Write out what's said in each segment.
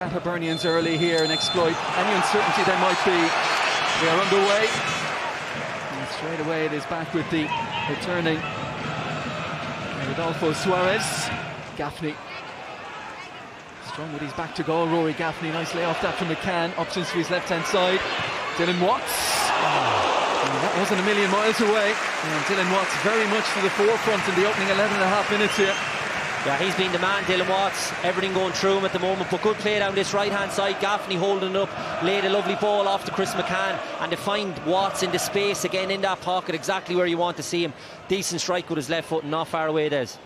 Hibernians early here and exploit any uncertainty there might be. They are underway. And straight away it is back with the returning Rodolfo Suarez. Gaffney. Strong with his back to goal. Rory Gaffney. Nice layoff that from McCann. Options for his left hand side. Dylan Watts. That wasn't a million miles away. And Dylan Watts very much to the forefront in the opening 11.5 minutes here. Yeah, he's been the man, Dylan Watts. Everything going through him at the moment, but good play down this right-hand side. Gaffney holding it up, laid a lovely ball off to Chris McCann, and to find Watts in the space again in that pocket, exactly where you want to see him. Decent strike with his left foot, and not far away it is.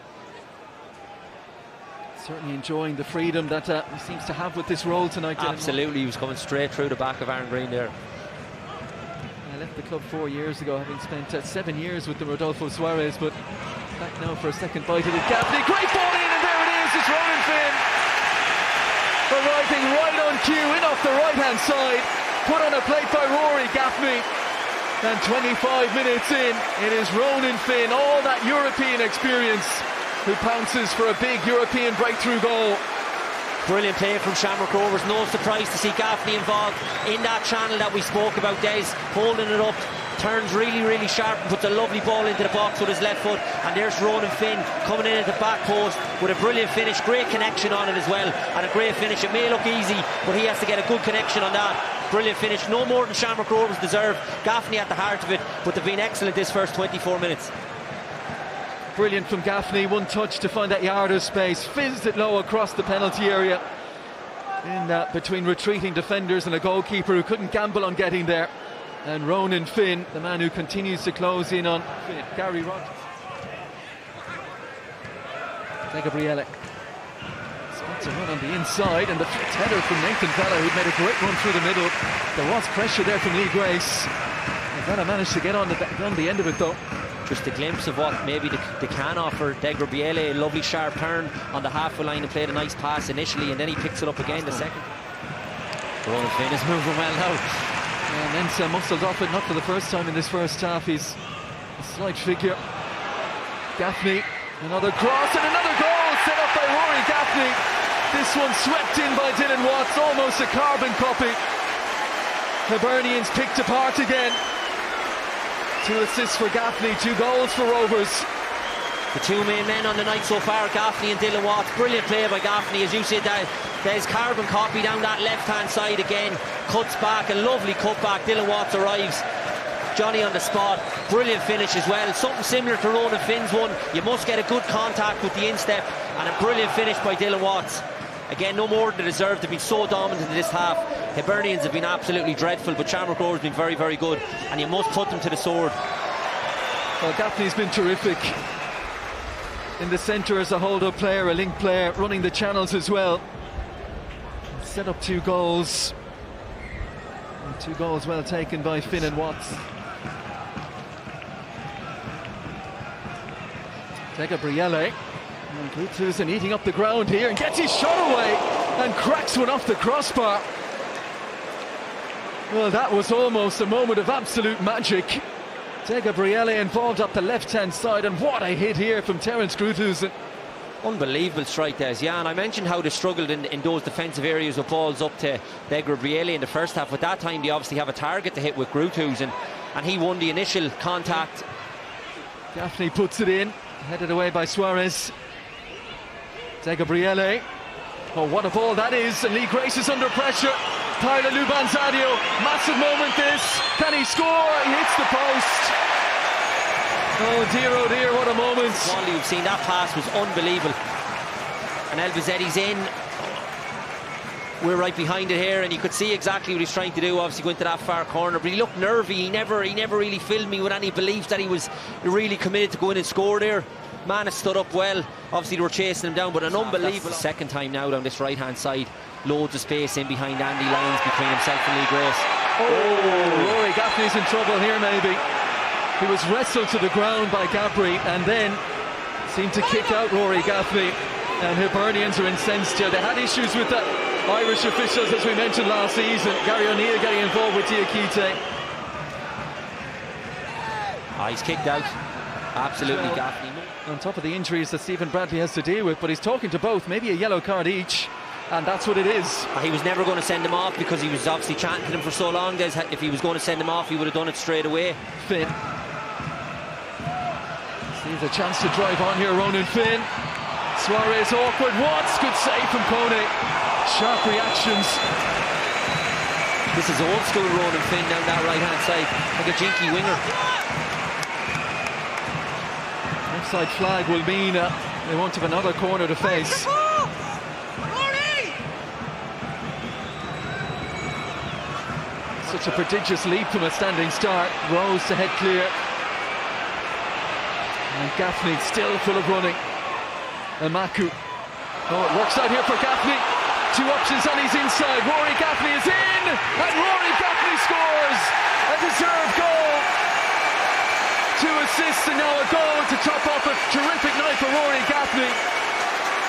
Certainly enjoying the freedom that he seems to have with this role tonight. Dylan. Absolutely, he was coming straight through the back of Aaron Green there. I left the club 4 years ago, having spent 7 years with the Rodolfo Suarez, but back now for a second bite at it. Gaffney, great ball in, and there it is. It's Ronan Finn arriving right on cue, in off the right hand side, put on a plate by Rory Gaffney, and 25 minutes in, it is Ronan Finn, all that European experience, who pounces for a big European breakthrough goal. Brilliant play from Shamrock Rovers. No surprise to see Gaffney involved in that channel that we spoke about. Des holding it up, turns really sharp and puts a lovely ball into the box with his left foot, and there's Ronan Finn coming in at the back post with a brilliant finish. Great connection on it as well, and a great finish. It may look easy, but he has to get a good connection on that. Brilliant finish, no more than Shamrock Rovers deserve. Gaffney at the heart of it, but they've been excellent this first 24 minutes. Brilliant from Gaffney, one touch to find that yard of space, fizzed it low across the penalty area, in between retreating defenders and a goalkeeper who couldn't gamble on getting there. And Ronan Finn, the man who continues to close in on Finn. Gary Rogers. Gabriele spots a run on the inside, and the header from Nathan Vella, who'd made a great run through the middle. There was pressure there from Lee Grace. Vella managed to get on the end of it though. Just a glimpse of what maybe they can offer. Gabriele, a lovely sharp turn on the halfway line and played a nice pass initially, and then he picks it up again the second. Ronan Finn is moving well now. And Mensa muscled off it, not for the first time in this first half. He's a slight figure. Gaffney, another cross and another goal set up by Rory Gaffney. This one swept in by Dylan Watts, almost a carbon copy. Hibernians picked apart again. 2 assists for Gaffney, 2 goals for Rovers. The two main men on the night so far, Gaffney and Dylan Watts. Brilliant play by Gaffney, as you said. There's carbon copy down that left hand side again, cuts back, a lovely cutback. Dylan Watts arrives, Johnny on the spot. Brilliant finish as well, something similar to Ronan Finn's one. You must get a good contact with the instep, and a brilliant finish by Dylan Watts. Again, no more than they deserve. They've been so dominant in this half. Hibernians have been absolutely dreadful, but Shamrock Rovers have been very good, and you must put them to the sword. Well, Gaffney's been terrific in the centre as a hold-up player, a link player, running the channels as well. Set up 2 goals. And 2 goals well taken by Finn and Watts. Gabriele. Guthusen eating up the ground here and gets his shot away and cracks one off the crossbar. Well, that was almost a moment of absolute magic. Gabriele involved up the left-hand side, and what a hit here from Terence Guthusen. Unbelievable strike there, yeah, and I mentioned how they struggled in those defensive areas with balls up to Gabriele in the first half. At that time, they obviously have a target to hit with Guthusen, and he won the initial contact. Gaffney puts it in, headed away by Suarez. Gabriele. Oh, what a ball that is, and Lee Grace is under pressure. Tyler Lubanzadio, massive moment this. Can he score? He hits the post. Oh dear, what a moment. The quality we've seen, that pass was unbelievable. And Elvizetti's in. We're right behind it here, and you could see exactly what he's trying to do. Obviously going to that far corner, but he looked nervy. He never really filled me with any belief that he was really committed to go in and score there. Man has stood up well. Obviously they were chasing him down, but an unbelievable second time now down this right hand side. Loads of space in behind Andy Lyons between himself and Lee Grace. Oh, Rory Gaffney's in trouble here maybe. He was wrestled to the ground by Gabri and then seemed to kick out Rory Gaffney, and Hibernians are incensed here. They had issues with the Irish officials, as we mentioned last season. Gary O'Neill getting involved with Diakite. He's kicked out. Absolutely, Gaffney. On top of the injuries that Stephen Bradley has to deal with, but he's talking to both, maybe a yellow card each. and that's what it is. He was never going to send him off because he was obviously chanting to him for so long. If he was going to send him off, he would have done it straight away. Finn sees a chance to drive on here. Ronan Finn. Suarez awkward. Watts, good save from Kone. Sharp reactions. This is old school Ronan Finn down that right hand side, like a jinky winger. Offside flag will mean they won't have another corner to face. Such a prodigious leap from a standing start. Rose to head clear. And Gaffney still full of running. Maku. Oh, it works out here for Gaffney. 2 options on his inside. Rory Gaffney is in! And Rory Gaffney scores! A deserved goal! 2 assists and now a goal to top off a terrific night for Rory Gaffney.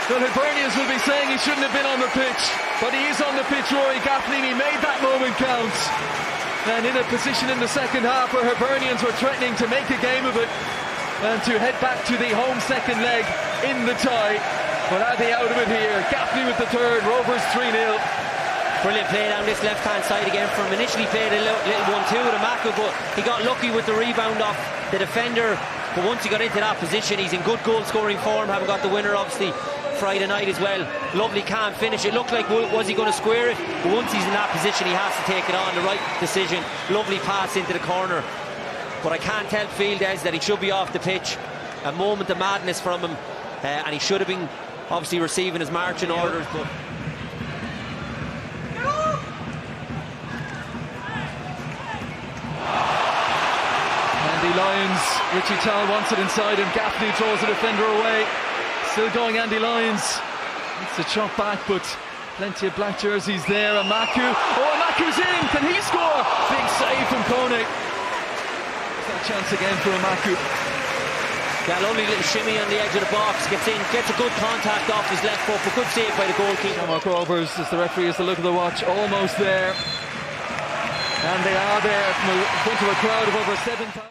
The Hibernians will be saying he shouldn't have been on the pitch, but he is on the pitch, Rory Gaffney, and he made that moment count. And in a position in the second half where Hibernians were threatening to make a game of it and to head back to the home second leg in the tie. But are they out of it here? Gaffney with the third, Rovers 3-0. Brilliant play down this left-hand side again from him. Initially played a little 1-2 with Maku, but he got lucky with the rebound off the defender. But once he got into that position, he's in good goal-scoring form, having got the winner, obviously, Friday night as well. Lovely calm finish. It looked like was he going to square it, but once he's in that position he has to take it on. The right decision. Lovely pass into the corner, but I can't help feel, Des, that he should be off the pitch. A moment of madness from him, and he should have been obviously receiving his marching orders, but Andy Lyons, Richie Towell wants it inside him. Gaffney throws the defender away. Still going Andy Lyons. It's a chop back, but plenty of black jerseys there. And Maku. Oh, Maku's in. Can he score? Big save from Kone. There's a chance again for Maku. Yeah, lovely little shimmy on the edge of the box. Gets in, gets a good contact off his left foot, but good save by the goalkeeper. Shamrock Rovers, as the referee has to look at the watch, almost there. And they are there in front of a crowd of over 7,000.